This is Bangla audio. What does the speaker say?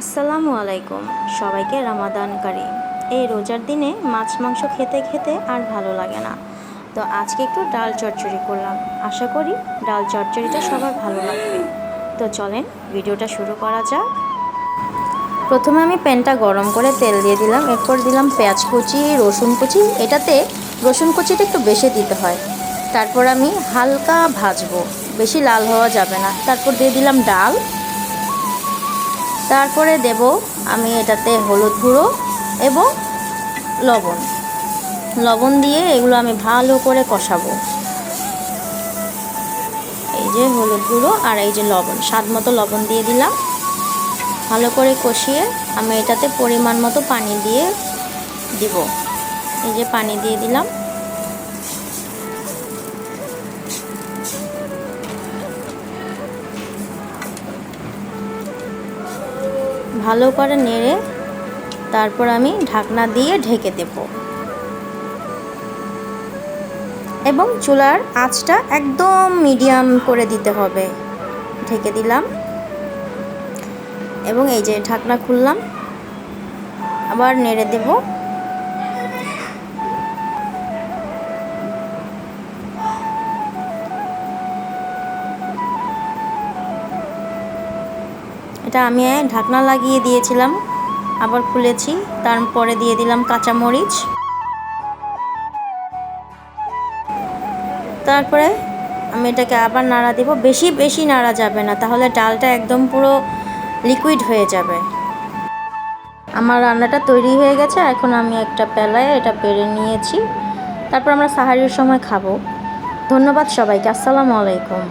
আসসালামু আলাইকুম, সবাইকে রমাদান কারীম। এই রোজার দিনে মাছ মাংস খেতে খেতে আর ভালো লাগে না, তো আজকে একটু ডাল চচ্চড়ি করলাম। আশা করি ডাল চচ্চড়িটা সবার ভালো লাগবে। তো চলেন ভিডিওটা শুরু করা যাক। প্রথমে আমি প্যানটা গরম করে তেল দিয়ে দিলাম, এরপর দিলাম পেঁয়াজ কুচি, রসুন কুচি। এটাতে রসুন কুচিটা একটু বেশি দিতে হয়। তারপর আমি হালকা ভাজবো, বেশি লাল হওয়া যাবে না। তারপর দিয়ে দিলাম ডাল। তারপরে দেব আমি এটাতে হলুদ গুঁড়ো এবং লবণ দিয়ে এগুলো আমি ভালো করে কষাবো। এই যে হলুদ গুঁড়ো আর এই যে লবণ, স্বাদ মতো লবণ দিয়ে দিলাম। ভালো করে কষিয়ে আমি এটাতে পরিমাণ মতো পানি দিয়ে দিব। এই যে পানি দিয়ে দিলাম। ভালো করে নেড়ে তারপর আমি ঢাকনা দিয়ে ঢেকে দেব এবং চুলার আঁচটা একদম মিডিয়াম করে দিতে হবে। ঢেকে দিলাম এবং এই যে ঢাকনা খুললাম, আবার নেড়ে দেব। এটা আমি ঢাকনা লাগিয়ে দিয়েছিলাম, আবার খুলেছি। তারপরে দিয়ে দিলাম কাঁচামরিচ। তারপরে আমি এটাকে আবার নাড়া দেব। বেশি নাড়া যাবে না, তাহলে ডালটা একদম পুরো লিকুইড হয়ে যাবে। আমার রান্নাটা তৈরি হয়ে গেছে। এখন আমি একটা পেলায় এটা বেড়ে নিয়েছি। তারপর আমরা সাহারির সময় খাবো। ধন্যবাদ সবাইকে। আসসালামু আলাইকুম।